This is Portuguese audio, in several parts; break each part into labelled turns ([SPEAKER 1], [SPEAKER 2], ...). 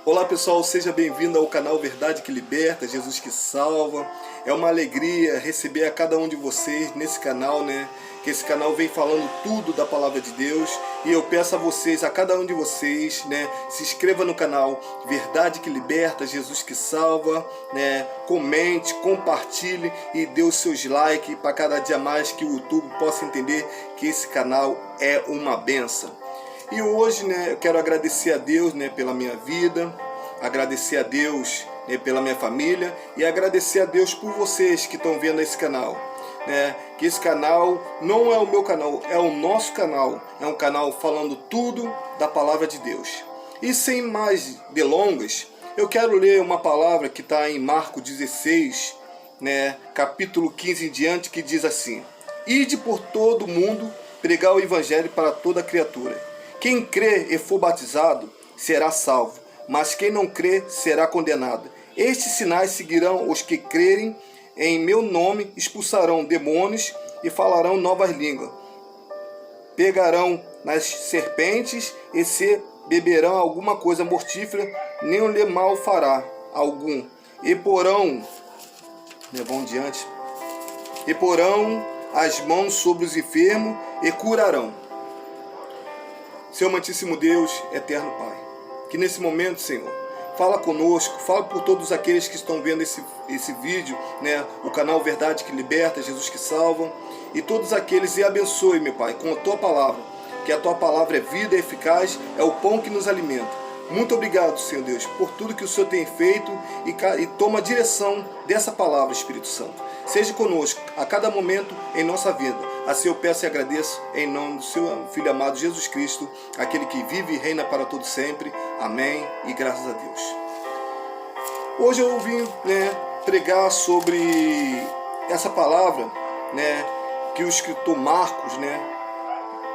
[SPEAKER 1] Olá pessoal, seja bem-vindo ao canal Verdade que Liberta, Jesus que Salva. É uma alegria receber a cada um de vocês nesse canal, que esse canal vem falando tudo da Palavra de Deus. E eu peço a vocês, a cada um de vocês, se inscreva no canal Verdade que Liberta, Jesus que Salva, comente, compartilhe e dê os seus likes para cada dia mais que o YouTube possa entender que esse canal é uma bênção. E hoje, eu quero agradecer a Deus, pela minha vida, agradecer a Deus, pela minha família e agradecer a Deus por vocês que estão vendo esse canal. Que esse canal não é o meu canal, é o nosso canal. É um canal falando tudo da palavra de Deus. E sem mais delongas, eu quero ler uma palavra que está em Marcos 16, capítulo 15 em diante, que diz assim: Ide por todo o mundo, pregar o evangelho para toda criatura. Quem crê e for batizado será salvo, mas quem não crê será condenado. Estes sinais seguirão os que crerem em meu nome, expulsarão demônios e falarão novas línguas. Pegarão nas serpentes e se beberão alguma coisa mortífera, nenhum lhe mal fará algum. E porão as mãos sobre os enfermos e curarão. Seu amantíssimo Deus, eterno Pai, que nesse momento, Senhor, fala conosco, fala por todos aqueles que estão vendo esse vídeo, o canal Verdade que Liberta, Jesus que Salva, e todos aqueles, e abençoe, meu Pai, com a Tua Palavra, que a Tua Palavra é vida, é eficaz, é o pão que nos alimenta. Muito obrigado, Senhor Deus, por tudo que o Senhor tem feito e toma a direção dessa palavra, Espírito Santo. Seja conosco a cada momento em nossa vida. Assim eu peço e agradeço em nome do seu Filho amado Jesus Cristo, aquele que vive e reina para todo sempre. Amém e graças a Deus. Hoje eu vim pregar sobre essa palavra que o escritor Marcos,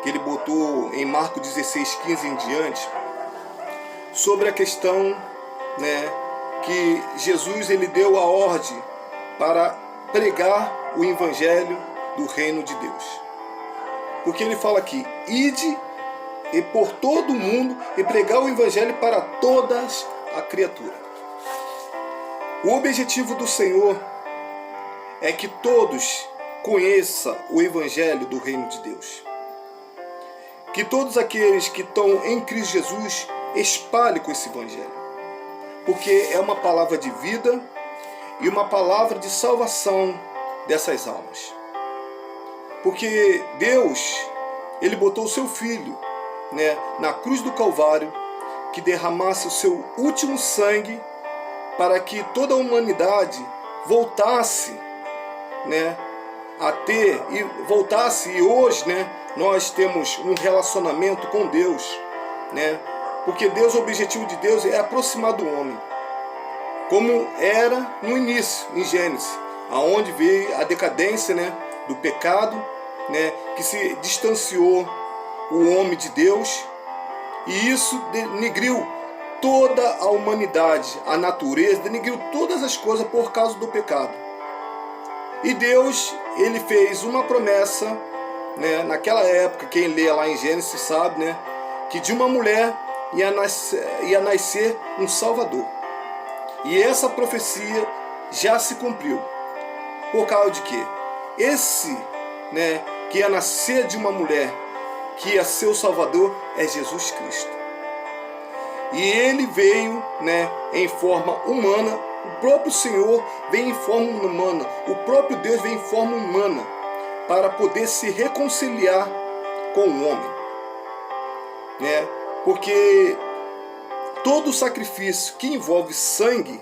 [SPEAKER 1] que ele botou em Marcos 16, 15 em diante, sobre a questão que Jesus ele deu a ordem para pregar o evangelho do reino de Deus. Porque ele fala aqui: ide e por todo o mundo e pregar o evangelho para todas a criatura. O objetivo do Senhor é que todos conheçam o evangelho do reino de Deus. Que todos aqueles que estão em Cristo Jesus espalhem com esse evangelho. Porque é uma palavra de vida e uma palavra de salvação dessas almas. Porque Deus, ele botou o seu Filho na cruz do Calvário, que derramasse o seu último sangue para que toda a humanidade voltasse a ter, e voltasse, e hoje nós temos um relacionamento com Deus, porque Deus, o objetivo de Deus é aproximar do homem, como era no início, em Gênesis, aonde veio a decadência do pecado, que se distanciou o homem de Deus, e isso denegriu toda a humanidade, a natureza, denegriu todas as coisas por causa do pecado. E Deus, ele fez uma promessa, naquela época, quem lê lá em Gênesis sabe, que de uma mulher ia nascer um Salvador. E essa profecia já se cumpriu. Por causa de quê? Esse, que ia nascer de uma mulher, que ia ser o Salvador, é Jesus Cristo. E ele veio, em forma humana. O próprio Senhor veio em forma humana. O próprio Deus veio em forma humana para poder se reconciliar com o homem. Porque todo sacrifício que envolve sangue,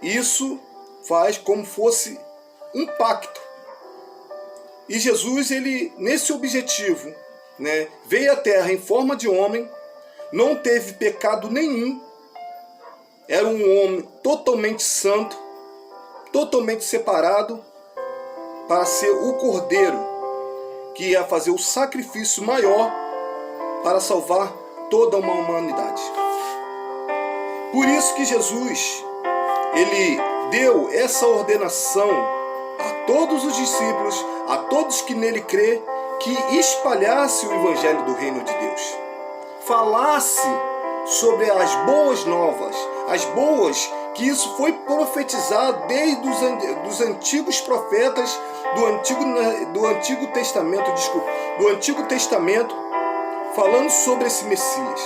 [SPEAKER 1] isso faz como fosse um pacto. E Jesus, ele, nesse objetivo, veio à terra em forma de homem, não teve pecado nenhum, era um homem totalmente santo, totalmente separado, para ser o cordeiro que ia fazer o sacrifício maior para salvar toda uma humanidade. Por isso que Jesus, ele deu essa ordenação a todos os discípulos, a todos que nele crê, que espalhasse o evangelho do reino de Deus. Falasse sobre as boas novas, as boas, que isso foi profetizado desde os antigos profetas do Antigo Testamento, falando sobre esse Messias,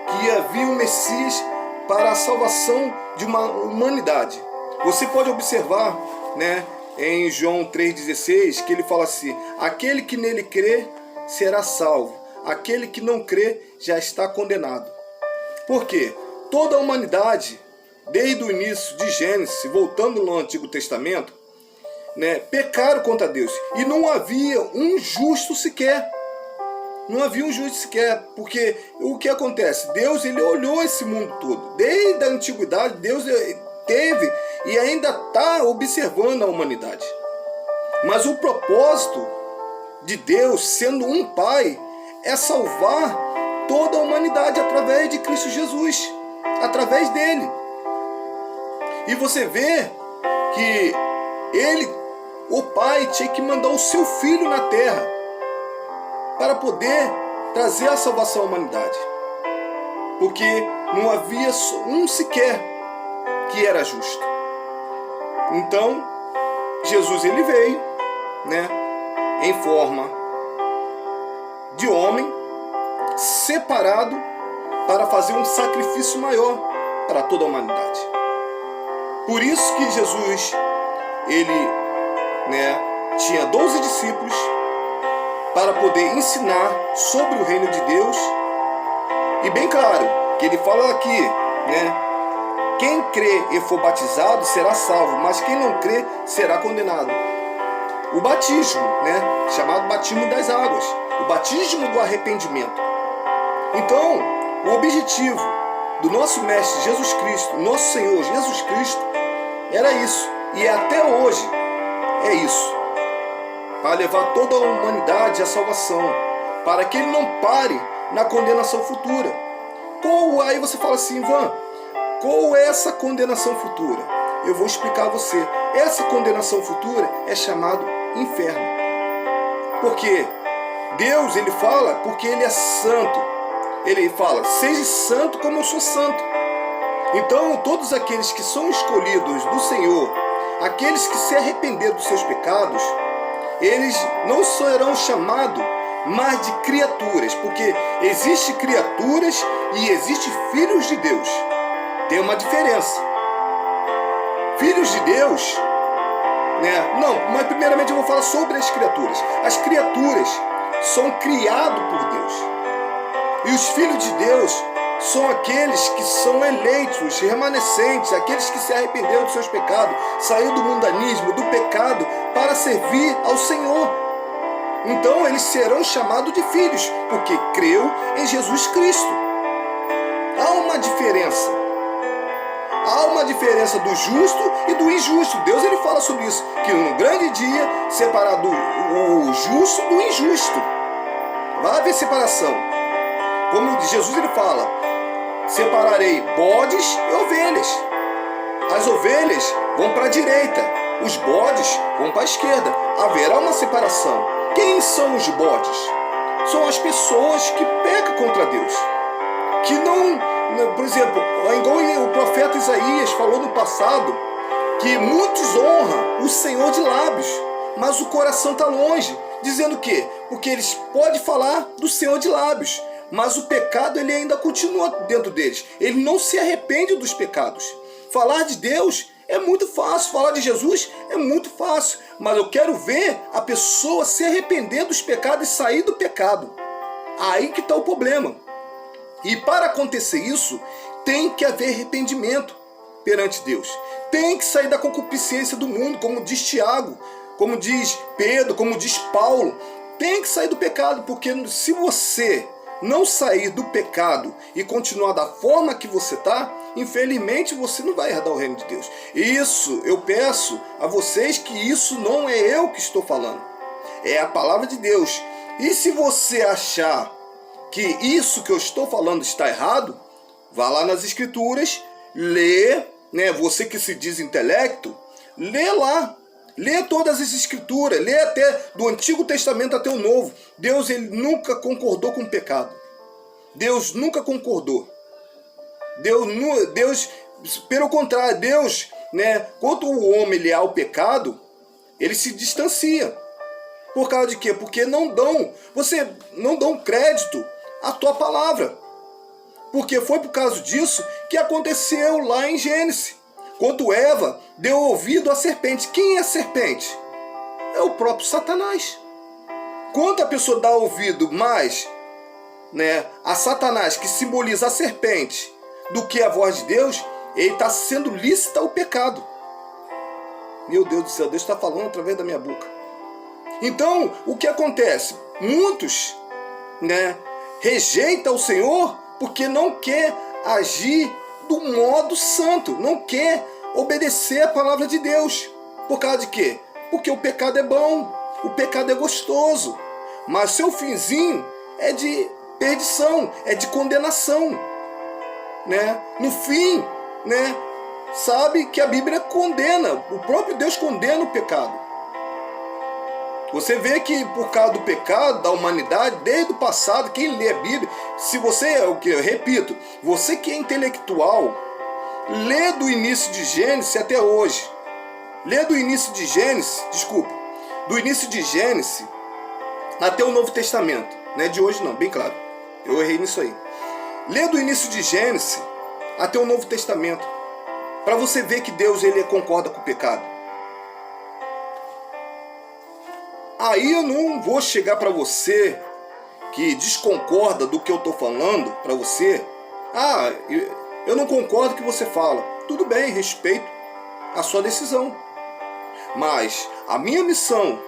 [SPEAKER 1] que havia um Messias para a salvação de uma humanidade. Você pode observar, né, em João 3,16, que ele fala assim: aquele que nele crê será salvo, aquele que não crê já está condenado. Por quê? Toda a humanidade, desde o início de Gênesis, voltando no Antigo Testamento, né, pecaram contra Deus. E não havia um justo sequer. Não havia um justo sequer. Porque o que acontece? Deus, ele olhou esse mundo todo. Desde a antiguidade, Deus teve e ainda está observando a humanidade. Mas o propósito de Deus, sendo um Pai, é salvar toda a humanidade através de Cristo Jesus, através dele. E você vê que ele, o Pai, tinha que mandar o seu Filho na terra para poder trazer a salvação à humanidade, porque não havia um sequer que era justo. Então Jesus, ele veio, né, em forma de homem, separado para fazer um sacrifício maior para toda a humanidade. Por isso que Jesus, ele, né, tinha 12 discípulos para poder ensinar sobre o reino de Deus. E bem claro, que ele fala aqui, né, quem crê e for batizado será salvo, mas quem não crê será condenado. O batismo, né, chamado batismo das águas, o batismo do arrependimento. Então, o objetivo do nosso Mestre Jesus Cristo, nosso Senhor Jesus Cristo, era isso, e até hoje é isso, para levar toda a humanidade à salvação, para que ele não pare na condenação futura. Aí você fala assim: Ivan, qual é essa condenação futura? Eu vou explicar a você. Essa condenação futura é chamado inferno. Porque Deus, ele fala, porque ele é santo. Ele fala: seja santo como eu sou santo. Então, todos aqueles que são escolhidos do Senhor, aqueles que se arrependeram dos seus pecados, eles não serão chamados mais de criaturas, porque existe criaturas e existe filhos de Deus. Tem uma diferença. Filhos de Deus, né? Não, mas primeiramente eu vou falar sobre as criaturas. As criaturas são criadas por Deus. E os filhos de Deus são aqueles que são eleitos, remanescentes, aqueles que se arrependeram dos seus pecados, saíram do mundanismo, do pecado, para servir ao Senhor. Então eles serão chamados de filhos, porque creu em Jesus Cristo. Há uma diferença. Há uma diferença do justo e do injusto. Deus, ele fala sobre isso, que no grande dia separar o justo do injusto. Vai haver separação. Como Jesus, ele fala: separarei bodes e ovelhas. As ovelhas vão para a direita, os bodes vão para a esquerda. Haverá uma separação. Quem são os bodes? São as pessoas que pecam contra Deus, que não, por exemplo, igual o profeta Isaías falou no passado, que muitos honram o Senhor de lábios, mas o coração está longe. Dizendo o quê? Porque eles podem falar do Senhor de lábios, mas o pecado, ele ainda continua dentro deles. Ele não se arrepende dos pecados. Falar de Deus é muito fácil, falar de Jesus é muito fácil, mas eu quero ver a pessoa se arrepender dos pecados e sair do pecado. Aí que está o problema. E para acontecer isso, tem que haver arrependimento perante Deus. Tem que sair da concupiscência do mundo, como diz Tiago, como diz Pedro, como diz Paulo. Tem que sair do pecado, porque se você não sair do pecado e continuar da forma que você está, infelizmente você não vai herdar o reino de Deus. Isso, eu peço a vocês que isso não é eu que estou falando, é a palavra de Deus. E se você achar que isso que eu estou falando está errado, vá lá nas escrituras, lê, né? Você que se diz intelecto, lê lá. Lê todas as escrituras, lê até do Antigo Testamento até o Novo. Deus, ele nunca concordou com o pecado. Deus nunca concordou. Deus, pelo contrário, Deus, né, quando o homem ele é ao pecado, ele se distancia. Por causa de quê? Porque não dão crédito à tua palavra. Porque foi por causa disso que aconteceu lá em Gênesis. Quando Eva deu ouvido à serpente. Quem é a serpente? É o próprio Satanás. Quando a pessoa dá ouvido mais, né, a Satanás, que simboliza a serpente, do que a voz de Deus, ele está sendo lícito ao pecado. Meu Deus do céu, Deus está falando através da minha boca. Então, o que acontece? Muitos, né, rejeitam o Senhor porque não quer agir do modo santo, não quer obedecer a palavra de Deus. Por causa de quê? Porque o pecado é bom, o pecado é gostoso, mas seu finzinho é de perdição, é de condenação, né? No fim, né, sabe que a Bíblia condena, o próprio Deus condena o pecado. Você vê que por causa do pecado da humanidade, desde o passado, quem lê a Bíblia, se você, eu repito, você que é intelectual, lê do início de Gênesis até hoje. Lê do início de Gênesis, do início de Gênesis até o Novo Testamento. Não é de hoje não, bem claro. Eu errei nisso aí. Lê do início de Gênesis até o Novo Testamento, para você ver que Deus ele concorda com o pecado. Aí eu não vou chegar para você que desconcorda do que eu estou falando para você. Ah, eu não concordo com o que você fala. Tudo bem, respeito a sua decisão. Mas a minha missão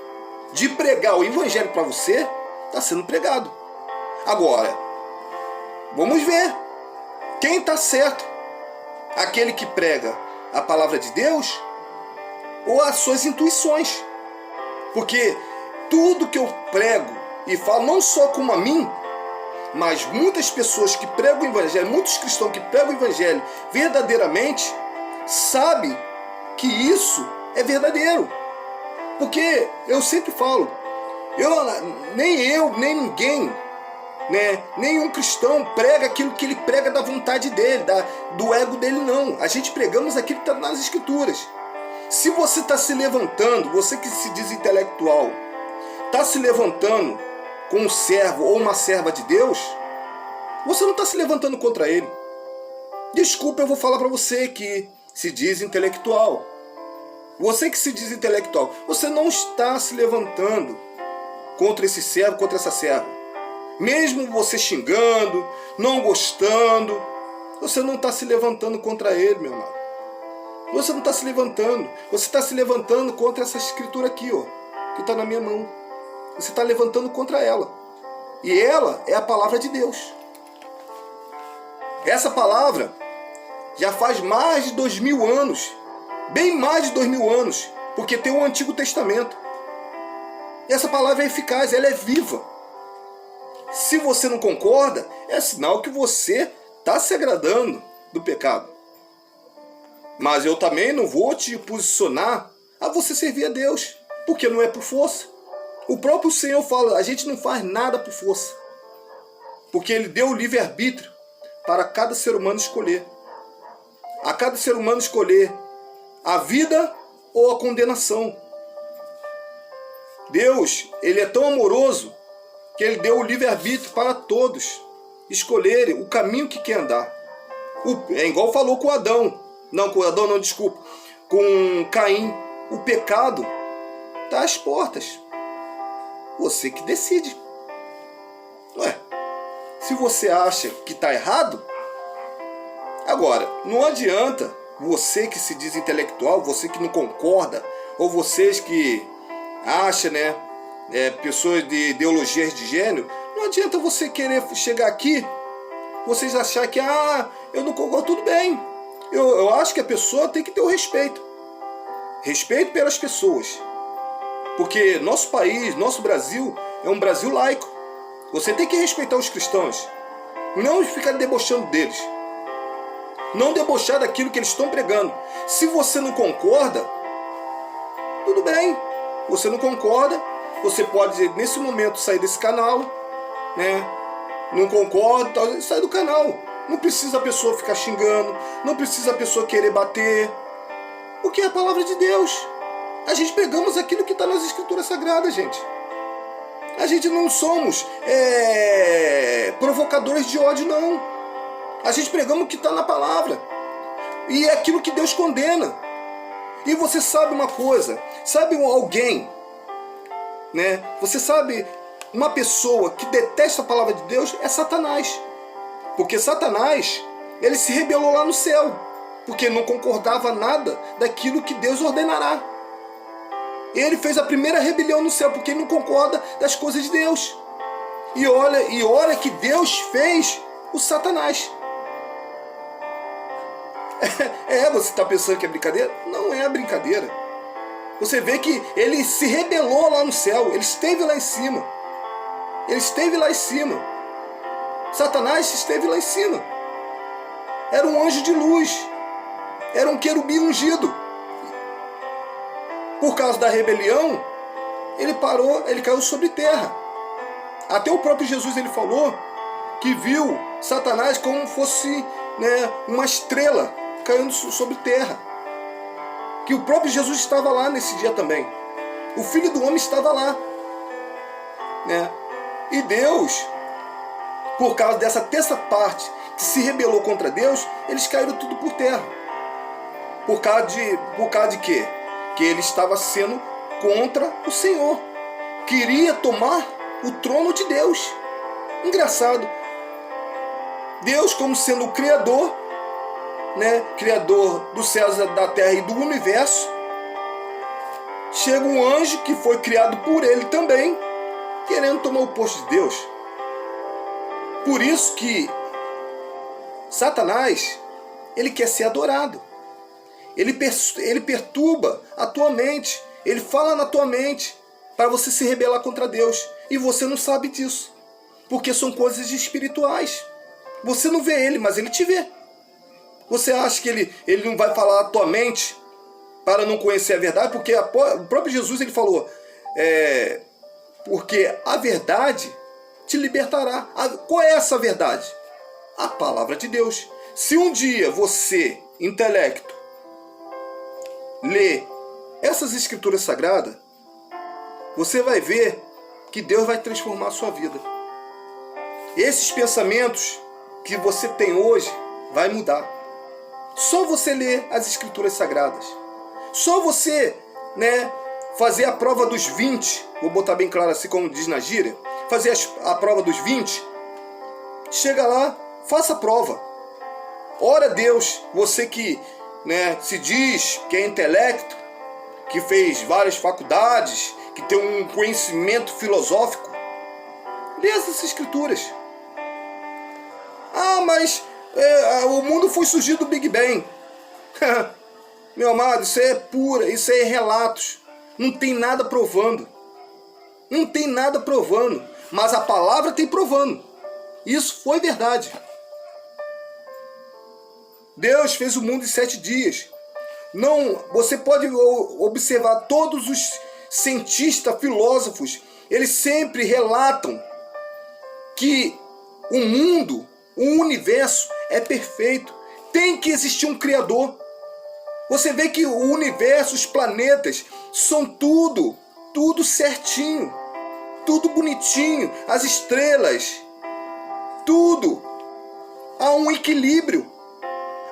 [SPEAKER 1] de pregar o evangelho para você está sendo pregado. Agora, vamos ver quem está certo. Aquele que prega a palavra de Deus ou as suas intuições. Porque tudo que eu prego e falo, não só como a mim, mas muitas pessoas que pregam o evangelho, muitos cristãos que pregam o evangelho verdadeiramente, sabem que isso é verdadeiro. Porque eu sempre falo, nem ninguém, né, nenhum cristão prega aquilo que ele prega da vontade dele, do ego dele, não. A gente pregamos aquilo que está nas Escrituras. Se você está se levantando, você que se diz intelectual, está se levantando com um servo ou uma serva de Deus, você não está se levantando contra ele. Desculpa, eu vou falar para você que se diz intelectual. Você que se diz intelectual, você não está se levantando contra esse servo, contra essa serva. Mesmo você xingando, não gostando, você não está se levantando contra ele, meu amado. Você não está se levantando. Você está se levantando contra essa escritura aqui, ó, que está na minha mão. Você está levantando contra ela. E ela é a palavra de Deus. Essa palavra já faz mais de 2000 anos. Bem mais de 2000 anos. Porque tem o Antigo Testamento. Essa palavra é eficaz, ela é viva. Se você não concorda, é sinal que você está se agradando do pecado. Mas eu também não vou te posicionar a você servir a Deus, porque não é por força. O próprio Senhor fala, a gente não faz nada por força, porque Ele deu o livre-arbítrio para cada ser humano escolher. A cada ser humano escolher a vida ou a condenação. Deus, Ele é tão amoroso que Ele deu o livre-arbítrio para todos escolherem o caminho que quer andar. É igual falou com Adão. Não, com Adão não, desculpa. Com Caim. O pecado está às portas. Você que decide. Ué, se você acha que está errado, agora, não adianta você que se diz intelectual, você que não concorda, ou vocês que acham, né, pessoas de ideologias de gênero, não adianta você querer chegar aqui, vocês acharem que, eu não concordo, tudo bem. Eu acho que a pessoa tem que ter o respeito. Respeito pelas pessoas. Porque nosso país, nosso Brasil, é um Brasil laico. Você tem que respeitar os cristãos. Não ficar debochando deles. Não debochar daquilo que eles estão pregando. Se você não concorda, tudo bem. Você não concorda, você pode, nesse momento, sair desse canal, né? Não concorda, sai do canal. Não precisa a pessoa ficar xingando, não precisa a pessoa querer bater. Porque é a palavra de Deus. A gente pegamos aquilo que está nas Escrituras Sagradas, gente. A gente não somos provocadores de ódio, não. A gente pregamos o que está na palavra. E é aquilo que Deus condena. E você sabe uma coisa, sabe alguém, né? Você sabe, uma pessoa que detesta a palavra de Deus é Satanás. Porque Satanás, ele se rebelou lá no céu, porque não concordava nada daquilo que Deus ordenará. Ele fez a primeira rebelião no céu, porque ele não concorda das coisas de Deus. E olha que Deus fez o Satanás. Você está pensando que é brincadeira? Não é brincadeira. Você vê que ele se rebelou lá no céu, ele esteve lá em cima. Ele esteve lá em cima. Satanás esteve lá em cima. Era um anjo de luz. Era um querubim ungido. Por causa da rebelião, ele caiu sobre terra. Até o próprio Jesus ele falou que viu Satanás como fosse, né, uma estrela caindo sobre terra. Que o próprio Jesus estava lá nesse dia também. O Filho do Homem estava lá, né? E Deus, por causa dessa terça parte que se rebelou contra Deus, eles caíram tudo por terra. Por causa de quê? Que ele estava sendo contra o Senhor. Queria tomar o trono de Deus. Engraçado. Deus, como sendo o Criador, né? Criador dos céus, da terra e do universo, chega um anjo que foi criado por ele também, querendo tomar o posto de Deus. Por isso que Satanás, ele quer ser adorado. Ele perturba a tua mente. Ele fala na tua mente para você se rebelar contra Deus. E você não sabe disso. Porque são coisas espirituais. Você não vê ele, mas ele te vê. Você acha que ele não vai falar na tua mente para não conhecer a verdade? Porque o próprio Jesus ele falou, porque a verdade te libertará. Qual é essa verdade? A palavra de Deus. Se um dia você, intelecto, lê essas escrituras sagradas, você vai ver que Deus vai transformar a sua vida. Esses pensamentos que você tem hoje vai mudar. Só você ler as escrituras sagradas. Só você, né, fazer a prova dos 20. Vou botar bem claro assim como diz na gíria. Fazer a prova dos 20. Chega lá, faça a prova. Ora a Deus, você que, né, se diz que é intelecto, que fez várias faculdades, que tem um conhecimento filosófico, lê essas escrituras. Mas o mundo foi surgir do Big Bang. Meu amado, isso é pura, isso é relatos. Não tem nada provando. Não tem nada provando. Mas a palavra tem provando. Isso foi verdade. Deus fez o mundo em 7 dias. Não, você pode observar todos os cientistas, filósofos, eles sempre relatam que o mundo, o universo é perfeito. Tem que existir um Criador. Você vê que o universo, os planetas, são tudo certinho, tudo bonitinho, as estrelas, tudo. Há um equilíbrio.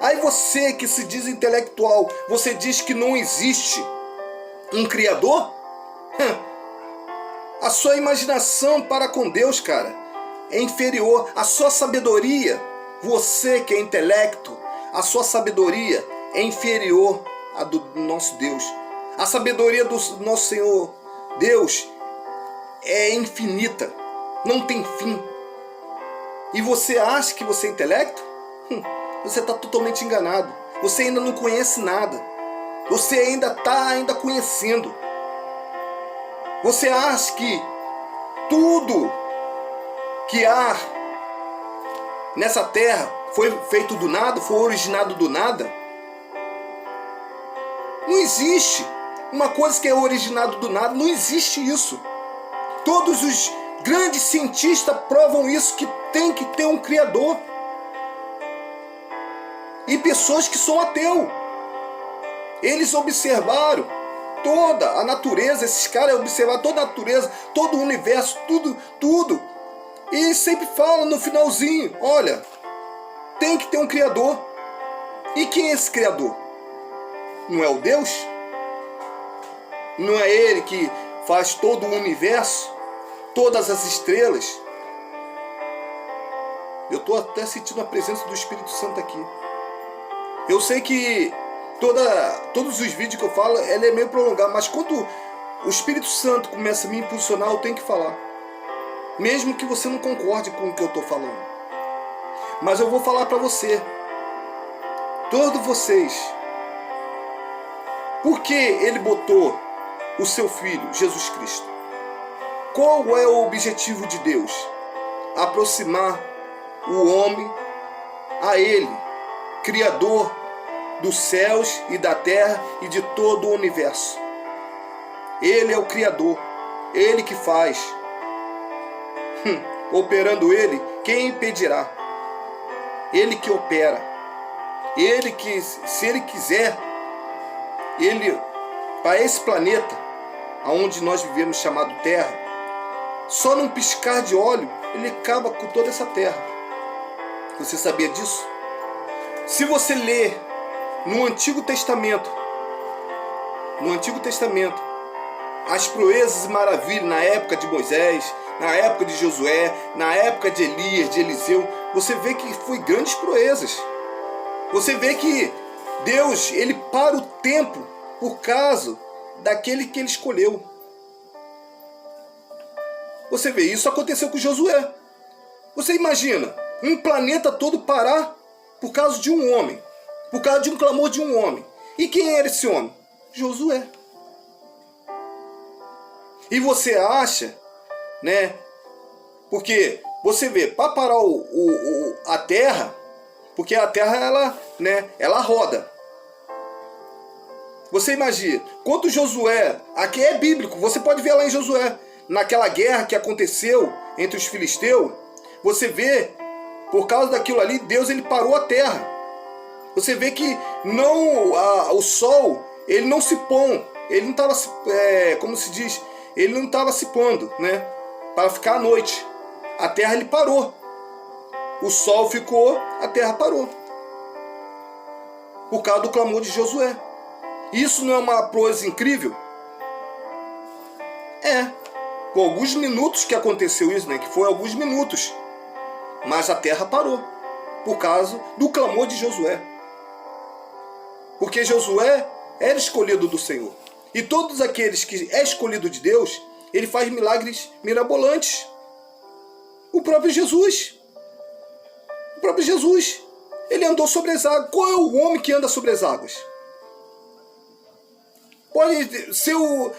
[SPEAKER 1] Aí você que se diz intelectual, você diz que não existe um Criador? A sua imaginação para com Deus, cara, é inferior. A sua sabedoria, você que é intelecto, a sua sabedoria é inferior à do nosso Deus. A sabedoria do nosso Senhor Deus é infinita, não tem fim. E você acha que você é intelecto? Você está totalmente enganado. Você ainda não conhece nada. Você ainda está conhecendo. Você acha que tudo que há nessa terra foi feito do nada, foi originado do nada? Não existe uma coisa que é originado do nada. Não existe isso. Todos os grandes cientistas provam isso, que tem que ter um Criador. e pessoas que são ateus. Eles observaram toda a natureza, esses caras observaram toda a natureza, todo o universo, tudo. E sempre falam no finalzinho, olha, tem que ter um Criador. E quem é esse Criador? Não é o Deus? Não é Ele que faz todo o universo, todas as estrelas? Eu estou até sentindo a presença do Espírito Santo aqui. Eu sei que todos os vídeos que eu falo, ele é meio prolongado, mas quando o Espírito Santo começa a me impulsionar, eu tenho que falar. Mesmo que você não concorde com o que eu estou falando. Mas eu vou falar para você. Todos vocês. Por que ele botou o seu Filho, Jesus Cristo? Qual é o objetivo de Deus? Aproximar o homem a Ele, Criador dos céus e da terra e de todo o universo. Ele é o Criador, Ele que faz. Operando Ele, quem impedirá? Ele que opera. Ele que, se Ele quiser, Ele, para esse planeta, onde nós vivemos, chamado Terra, só num piscar de olho, Ele acaba com toda essa terra. Você sabia disso? Se você ler no Antigo Testamento, as proezas e maravilhas na época de Moisés, na época de Josué, na época de Elias, de Eliseu, você vê que foi grandes proezas. Você vê que Deus, Ele para o tempo por causa daquele que Ele escolheu. Você vê, isso aconteceu com Josué. Você imagina, um planeta todo parar por causa de um homem, por causa de um clamor de um homem. E quem era esse homem? Josué. E você acha, né? Porque você vê, para parar a Terra, porque a Terra ela roda. Você imagina, quando Josué, aqui é bíblico, você pode ver lá em Josué, naquela guerra que aconteceu entre os filisteus, você vê, por causa daquilo ali, Deus ele parou a terra. Você vê que o sol, ele não se põe, ele não estava, como se diz, ele não estava se pondo, né, para ficar à noite. A terra ele parou. O sol ficou, a terra parou. Por causa do clamor de Josué. Isso não é uma proeza incrível? Por alguns minutos que aconteceu isso, né? Que foi alguns minutos. Mas a terra parou. Por causa do clamor de Josué. Porque Josué era escolhido do Senhor. E todos aqueles que é escolhido de Deus, ele faz milagres mirabolantes. O próprio Jesus. Ele andou sobre as águas. Qual é o homem que anda sobre as águas? Pode ser o...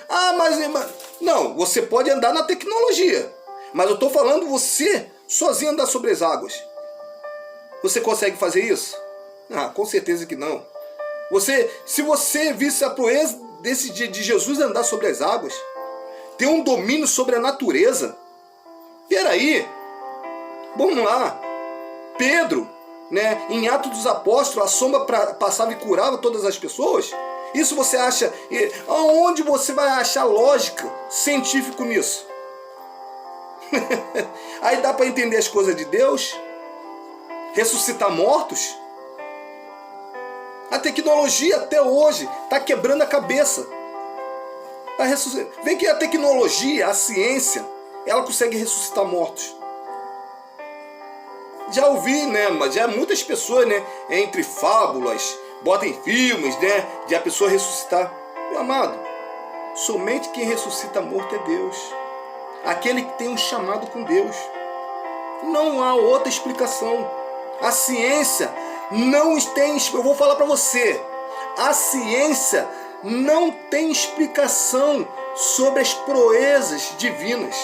[SPEAKER 1] Não, você pode andar na tecnologia. Mas eu estou falando você sozinho andar sobre as águas. Você consegue fazer isso? Com certeza que não. Se você visse a proeza desse dia de Jesus andar sobre as águas, ter um domínio sobre a natureza. Peraí. Vamos lá. Pedro, né, em Atos dos Apóstolos, a sombra passava e curava todas as pessoas. Isso você acha... Aonde você vai achar lógica científica nisso? Aí dá para entender as coisas de Deus? Ressuscitar mortos? A tecnologia até hoje está quebrando a cabeça. Vê que a tecnologia, a ciência, ela consegue ressuscitar mortos. Já ouvi, né? Mas já muitas pessoas, né? Entre fábulas, botam em filmes, né? De a pessoa ressuscitar. Meu amado, somente quem ressuscita morto é Deus. Aquele que tem um chamado com Deus. Não há outra explicação. A ciência não tem... Eu vou falar para você. A ciência não tem explicação sobre as proezas divinas.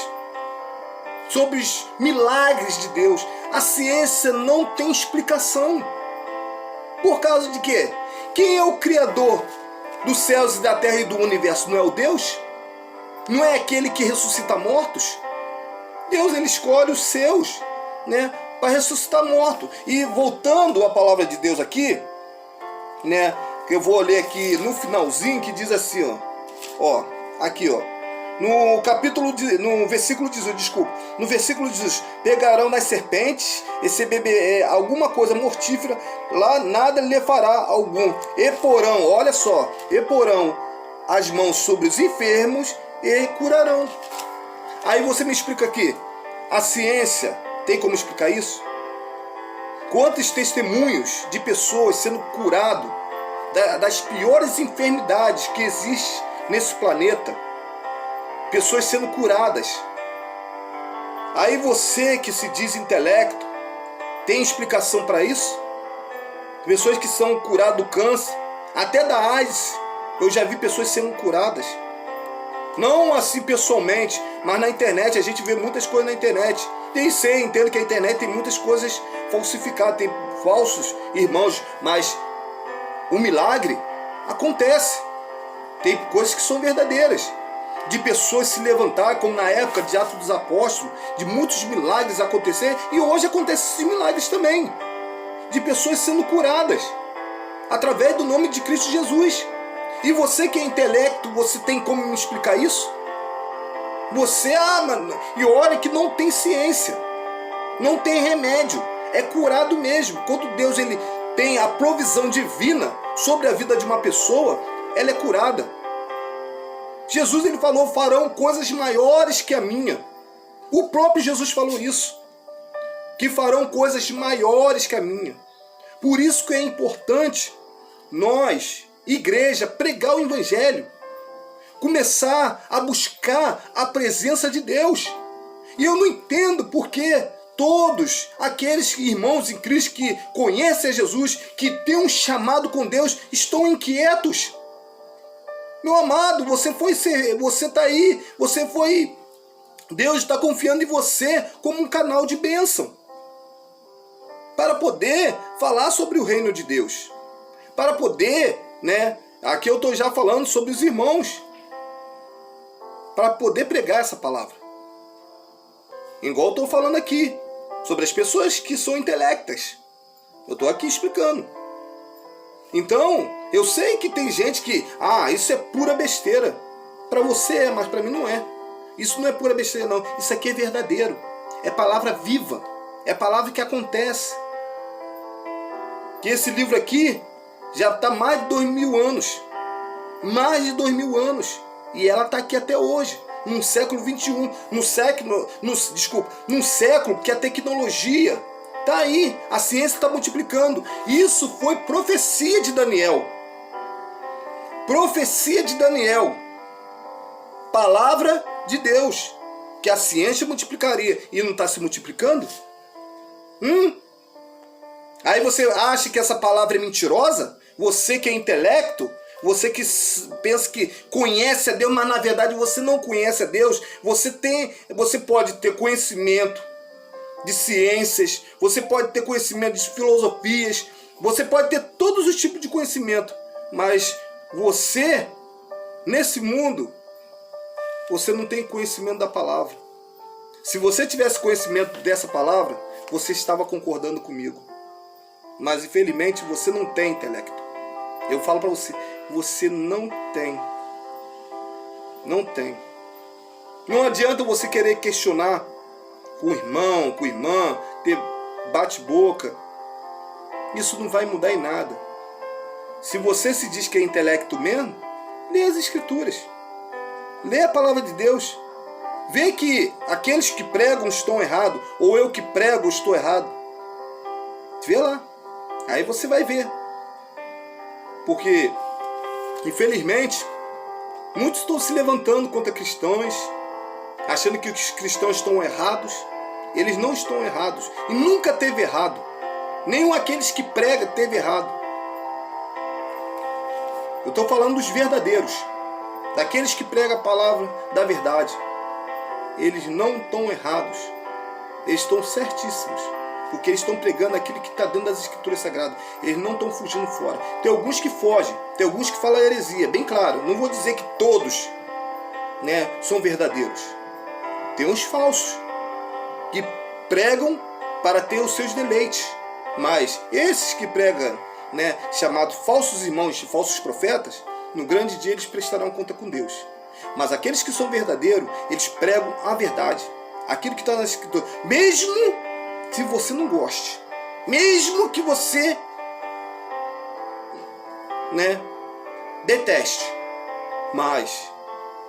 [SPEAKER 1] Sobre os milagres de Deus. A ciência não tem explicação. Por causa de quê? Quem é o Criador dos céus e da terra e do universo? Não é o Deus? Não é aquele que ressuscita mortos? Deus, ele escolhe os seus, né, para ressuscitar mortos. E voltando à palavra de Deus aqui, né? Que eu vou ler aqui no finalzinho, que diz assim, ó, aqui, ó. No versículo 18, desculpa. No versículo 18, pegarão nas serpentes, e se beber alguma coisa mortífera, lá nada lhe fará algum. E porão, olha só, e porão as mãos sobre os enfermos e curarão. Aí você me explica aqui, a ciência tem como explicar isso? Quantos testemunhos de pessoas sendo curado das piores enfermidades que existem nesse planeta? Pessoas sendo curadas. Aí você que se diz intelecto, tem explicação para isso? Pessoas que são curadas do câncer, até da AIDS, eu já vi pessoas sendo curadas. Não assim pessoalmente, mas na internet, a gente vê muitas coisas na internet. Entendo que a internet tem muitas coisas falsificadas, tem falsos irmãos, mas o milagre acontece. Tem coisas que são verdadeiras. De pessoas se levantar, como na época de Atos dos Apóstolos, de muitos milagres acontecer, e hoje acontecem esses milagres também. De pessoas sendo curadas, através do nome de Cristo Jesus. E você que é intelecto, você tem como me explicar isso? Você, mano, e olha que não tem ciência, não tem remédio, é curado mesmo. Quando Deus ele tem a provisão divina sobre a vida de uma pessoa, ela é curada. Jesus ele falou, farão coisas maiores que a minha. O próprio Jesus falou isso, que farão coisas maiores que a minha. Por isso que é importante nós, igreja, pregar o evangelho, começar a buscar a presença de Deus. E eu não entendo porque todos aqueles tá em Cristo que conhecem a Jesus, que têm um chamado com Deus, estão inquietos. Meu amado, você está aí, Deus está confiando em você como um canal de bênção, para poder falar sobre o reino de Deus, para poder, né, aqui eu estou já falando sobre os irmãos, para poder pregar essa palavra, igual eu estou falando aqui, sobre as pessoas que são intelectas, eu estou aqui explicando. Então, eu sei que tem gente que, isso é pura besteira. Para você é, mas para mim não é. Isso não é pura besteira não. Isso aqui é verdadeiro. É palavra viva. É palavra que acontece. Que esse livro aqui já está mais de 2000 anos. Mais de 2000 anos. E ela está aqui até hoje. Num século 21. Num século que a tecnologia está aí, a ciência está multiplicando. Isso foi profecia de Daniel. Profecia de Daniel. Palavra de Deus. Que a ciência multiplicaria. E não está se multiplicando? Aí você acha que essa palavra é mentirosa? Você que é intelecto? Você que pensa que conhece a Deus, mas na verdade você não conhece a Deus. Você pode ter conhecimento de ciências, você pode ter conhecimento de filosofias, você pode ter todos os tipos de conhecimento, mas você, nesse mundo, você não tem conhecimento da palavra. Se você tivesse conhecimento dessa palavra, você estava concordando comigo. Mas infelizmente você não tem intelecto. Eu falo para você, você não tem. Não tem. Não adianta você querer questionar com o irmão, com a irmã, ter bate-boca. Isso não vai mudar em nada. Se você se diz que é intelecto mesmo, lê as escrituras. Lê a palavra de Deus. Vê que aqueles que pregam estão errados, ou eu que prego estou errado. Vê lá. Aí você vai ver. Porque, infelizmente, muitos estão se levantando contra cristãos, achando que os cristãos estão errados. Eles não estão errados. E nunca teve errado. Nenhum aqueles que pregam teve errado. Eu estou falando dos verdadeiros. Daqueles que pregam a palavra da verdade. Eles não estão errados. Eles estão certíssimos. Porque eles estão pregando aquilo que está dentro das escrituras sagradas. Eles não estão fugindo fora. Tem alguns que fogem. Tem alguns que falam heresia. Bem claro. Não vou dizer que todos, né, são verdadeiros. Tem uns falsos. Que pregam para ter os seus deleites. Mas esses que pregam, né, chamados falsos irmãos e falsos profetas, no grande dia eles prestarão conta com Deus. Mas aqueles que são verdadeiros, eles pregam a verdade. Aquilo que está na Escritura. Mesmo que você não goste. Mesmo que você, né, deteste. Mas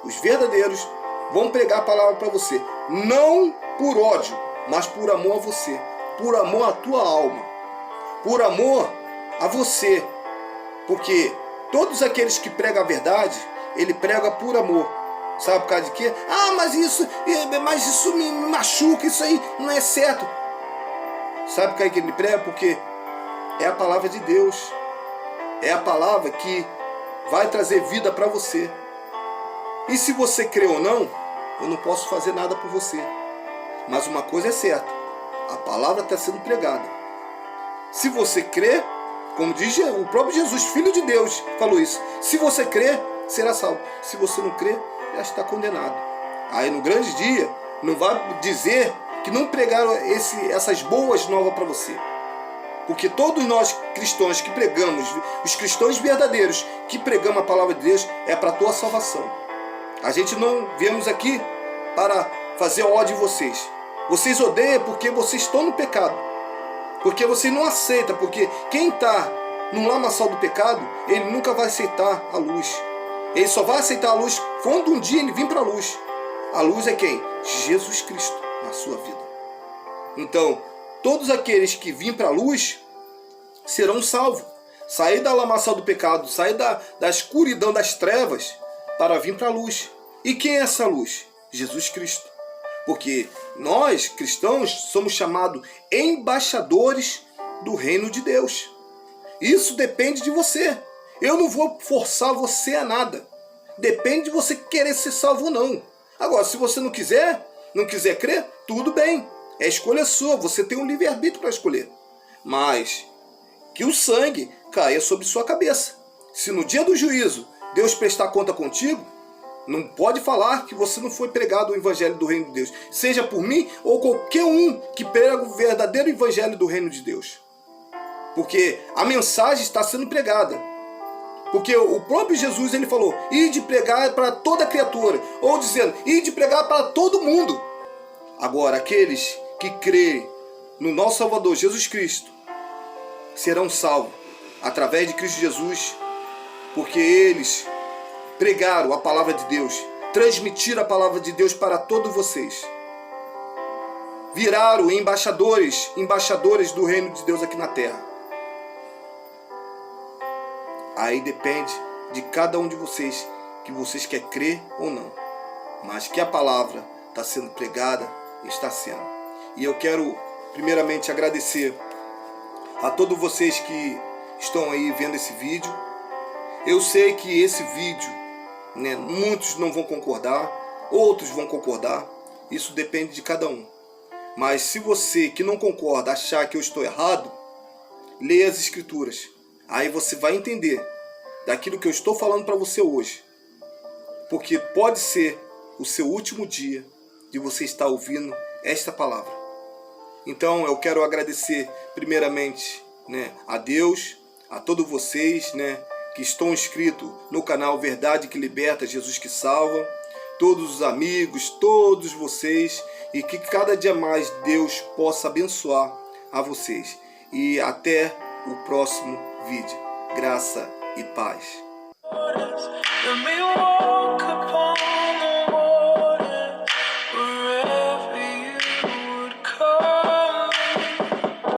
[SPEAKER 1] os verdadeiros vão pregar a palavra para você. Não por ódio, mas por amor a você. Por amor à tua alma. Por amor a você. Porque todos aqueles que pregam a verdade, ele prega por amor. Sabe por causa de quê? Ah, mas isso me machuca, isso aí não é certo. Sabe por que ele prega? Porque é a palavra de Deus. É a palavra que vai trazer vida para você. E se você crê ou não, eu não posso fazer nada por você. Mas uma coisa é certa, a palavra está sendo pregada. Se você crê, como diz o próprio Jesus, Filho de Deus, falou isso. Se você crê, será salvo. Se você não crê, já está condenado. Aí no grande dia, não vai dizer que não pregaram essas boas novas para você. Porque todos nós cristãos que pregamos, os cristãos verdadeiros que pregamos a palavra de Deus, é para a tua salvação. A gente não viemos aqui para fazer ódio em vocês. Vocês odeiam porque vocês estão no pecado. Porque vocês não aceitam. Porque quem está no lamaçal do pecado, ele nunca vai aceitar a luz. Ele só vai aceitar a luz quando um dia ele vir para a luz. A luz é quem? Jesus Cristo na sua vida. Então, todos aqueles que vêm para a luz serão salvos. Sair da lamaçal do pecado, sair da escuridão das trevas para vir para a luz. E quem é essa luz? Jesus Cristo. Porque nós, cristãos, somos chamados embaixadores do reino de Deus. Isso depende de você. Eu não vou forçar você a nada. Depende de você querer ser salvo ou não. Agora, se você não quiser crer, tudo bem. É escolha sua. Você tem um livre-arbítrio para escolher. Mas que o sangue caia sobre sua cabeça. Se no dia do juízo Deus prestar conta contigo, não pode falar que você não foi pregado o evangelho do reino de Deus. Seja por mim ou qualquer um que prega o verdadeiro evangelho do reino de Deus. Porque a mensagem está sendo pregada. Porque o próprio Jesus, ele falou, ide pregar para toda criatura. Ou dizendo, ide pregar para todo mundo. Agora, aqueles que creem no nosso Salvador Jesus Cristo serão salvos através de Cristo Jesus. Porque eles pregaram a palavra de Deus, transmitiram a palavra de Deus para todos vocês. Viraram embaixadores do reino de Deus aqui na terra. Aí depende de cada um de vocês, que vocês querem crer ou não. Mas que a palavra está sendo pregada, está sendo. E eu quero primeiramente agradecer a todos vocês que estão aí vendo esse vídeo. Eu sei que esse vídeo, né, muitos não vão concordar, outros vão concordar. Isso depende de cada um. Mas se você que não concorda achar que eu estou errado, leia as Escrituras. Aí você vai entender daquilo que eu estou falando para você hoje. Porque pode ser o seu último dia de você estar ouvindo esta palavra. Então eu quero agradecer primeiramente, né, a Deus, a todos vocês, né, que estão inscritos no canal Verdade que Liberta, Jesus que Salva. Todos os amigos, todos vocês. E que cada dia mais Deus possa abençoar a vocês. E até o próximo vídeo. Graça e paz.